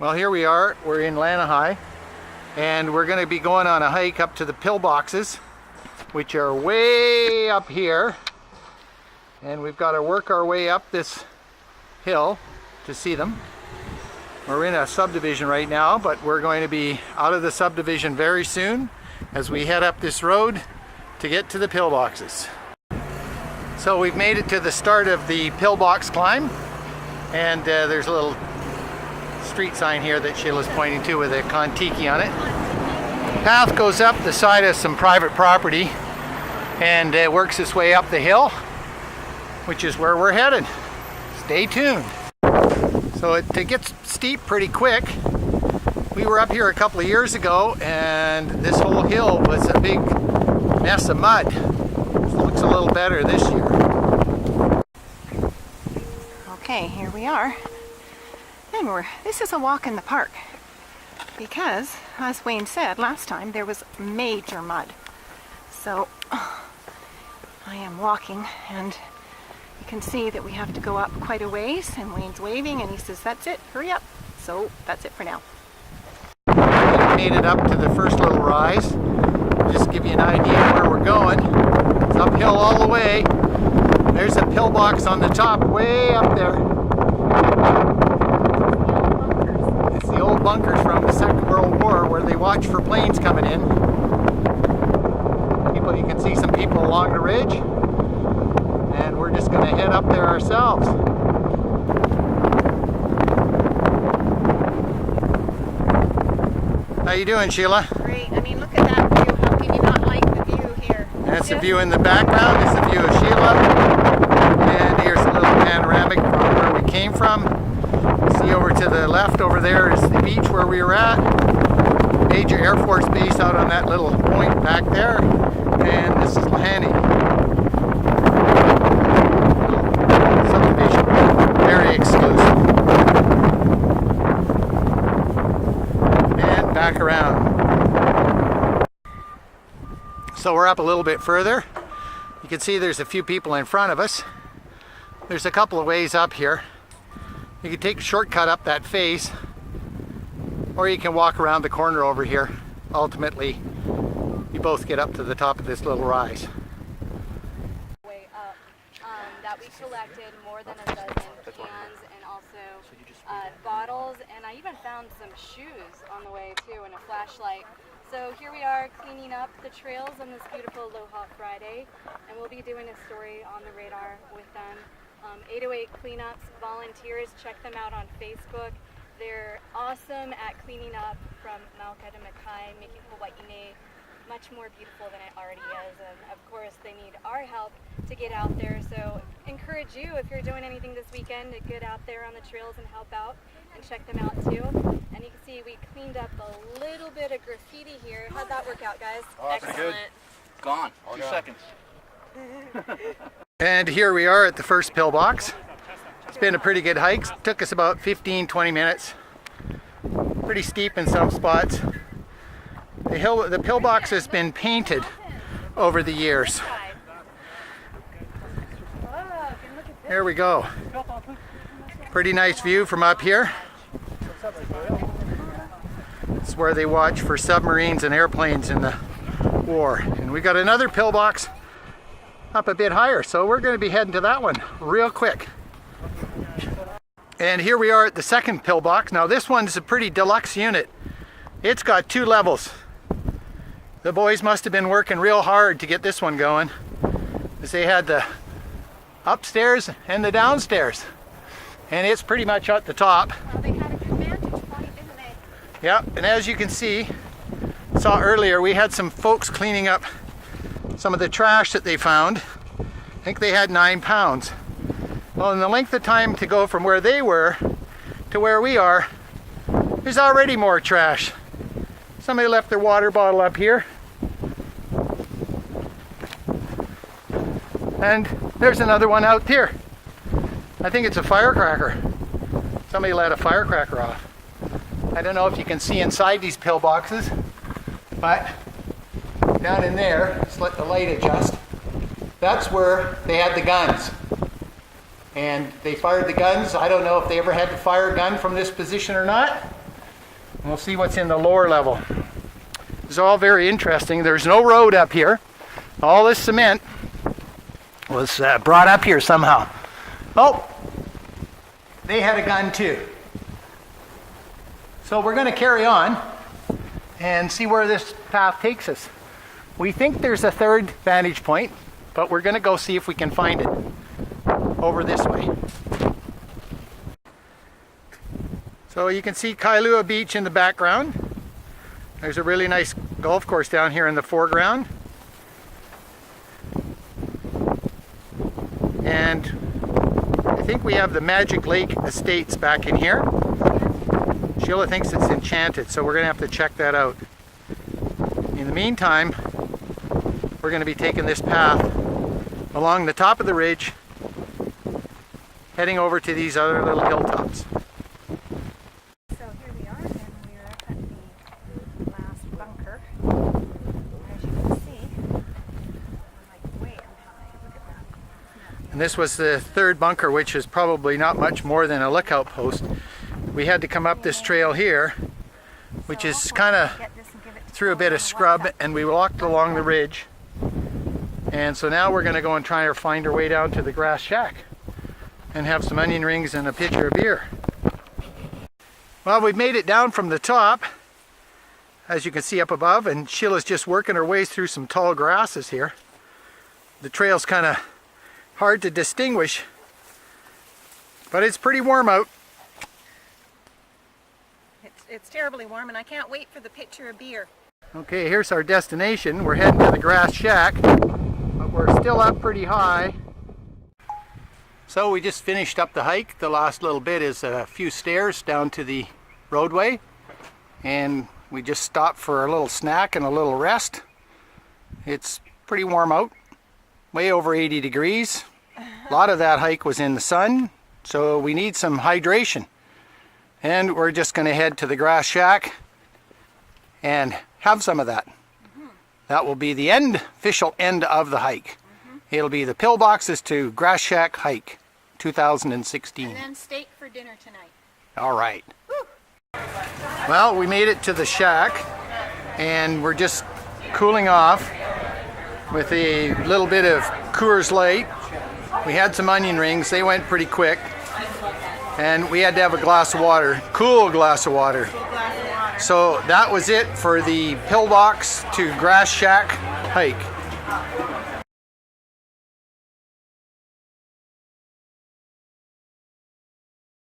Well, here we are. We're in Lanahi, and we're going to be going on a hike up to the pillboxes, which are way up here. And we've got to work our way up this hill to see them. We're in a subdivision right now, but we're going to be out of the subdivision very soon as we head up this road to get to the pillboxes. So we've made it to the start of the pillbox climb, and there's a little street sign here that Sheila's pointing to with a Kontiki on it. The path goes up the side of some private property and works its way up the hill, which is where we're headed. Stay tuned. So it gets steep pretty quick. We were up here a couple of years ago and this whole hill was a big mess of mud. It looks a little better this year. Okay, here we are. And this is a walk in the park because, as Wayne said last time, there was major mud. So I am walking, and you can see that we have to go up quite a ways, and Wayne's waving and he says, "That's it, hurry up." So that's it for now. We made it up to the first little rise. Just to give you an idea where we're going. It's uphill all the way. There's a pillbox on the top, way up there. The old bunkers from the Second World War where they watch for planes coming in. You can see some people along the ridge, and we're just going to head up there ourselves. How you doing, Sheila? Great. I mean, look at that view. How can you not like the view here? That's the view in the background. It's the view of Sheila. And here's a little panoramic from where we came from. See over to the left over there is the beach where we were at. Major Air Force base out on that little point back there. And this is Lahani. Subdivision. Very exclusive. And back around. So we're up a little bit further. You can see there's a few people in front of us. There's a couple of ways up here. You can take a shortcut up that face, or you can walk around the corner over here. Ultimately, you both get up to the top of this little rise. Way up, that we collected more than a dozen cans and also bottles, and I even found some shoes on the way too, and a flashlight. So here we are cleaning up the trails on this beautiful Aloha Friday, and we'll be doing a story on the radar with them. 808 Cleanups volunteers, check them out on Facebook. They're awesome at cleaning up from Mauka to Makai, making Hawaii much more beautiful than it already is. And of course, they need our help to get out there. So encourage you, if you're doing anything this weekend, to get out there on the trails and help out and check them out too. And you can see we cleaned up a little bit of graffiti here. How'd that work out, guys? Oh, excellent. Good. Gone. 2 seconds. And here we are at the first pillbox. It's been a pretty good hike. It took us about 15-20 minutes. Pretty steep in some spots. The pillbox has been painted over the years. There we go. Pretty nice view from up here. It's where they watch for submarines and airplanes in the war. And we got another pillbox up a bit higher, so we're going to be heading to that one real quick. And here we are at the second pillbox. Now this one's a pretty deluxe unit. It's got 2 levels. The boys must have been working real hard to get this one going, because they had the upstairs and the downstairs, and it's pretty much at the top. Well, they had a good vantage point, didn't they? Yeah, and as you can see, saw earlier, we had some folks cleaning up some of the trash that they found. I think they had 9 pounds. Well, in the length of time to go from where they were to where we are, there's already more trash. Somebody left their water bottle up here. And there's another one out here. I think it's a firecracker. Somebody let a firecracker off. I don't know if you can see inside these pillboxes, but down in there, just let the light adjust. That's where they had the guns. And they fired the guns. I don't know if they ever had to fire a gun from this position or not. We'll see what's in the lower level. It's all very interesting. There's no road up here. All this cement was brought up here somehow. Oh, they had a gun too. So we're going to carry on and see where this path takes us. We think there's a third vantage point, but we're going to go see if we can find it over this way. So you can see Kailua Beach in the background. There's a really nice golf course down here in the foreground. And I think we have the Magic Lake Estates back in here. Sheila thinks it's enchanted, so we're going to have to check that out. In the meantime, we're going to be taking this path along the top of the ridge, heading over to these other little hilltops. So here we are, and we're up at the last bunker. As you can see, we're like way up high. Look at that. And this was the third bunker, which is probably not much more than a lookout post. We had to come up this trail here, which is kind of through a bit of scrub, and we walked along the ridge. And so now we're going to go and try to find our way down to the grass shack and have some onion rings and a pitcher of beer. Well, we've made it down from the top, as you can see up above, and Sheila's just working her way through some tall grasses here. The trail's kind of hard to distinguish, but it's pretty warm out. It's terribly warm, and I can't wait for the pitcher of beer. Okay, here's our destination. We're heading to the grass shack, but we're still up pretty high. So we just finished up the hike. The last little bit is a few stairs down to the roadway, and we just stopped for a little snack and a little rest. It's pretty warm out, way over 80 degrees. A lot of that hike was in the sun, so we need some hydration. And we're just going to head to the grass shack and have some of that. That will be the official end of the hike. It'll be the Pillboxes to Grass Shack hike 2016. And then steak for dinner tonight. All right. Well, we made it to the shack, and we're just cooling off with a little bit of Coors Light. We had some onion rings. They went pretty quick. And we had to have a glass of water, cool glass of water. So that was it for the Pillbox to Grass Shack hike.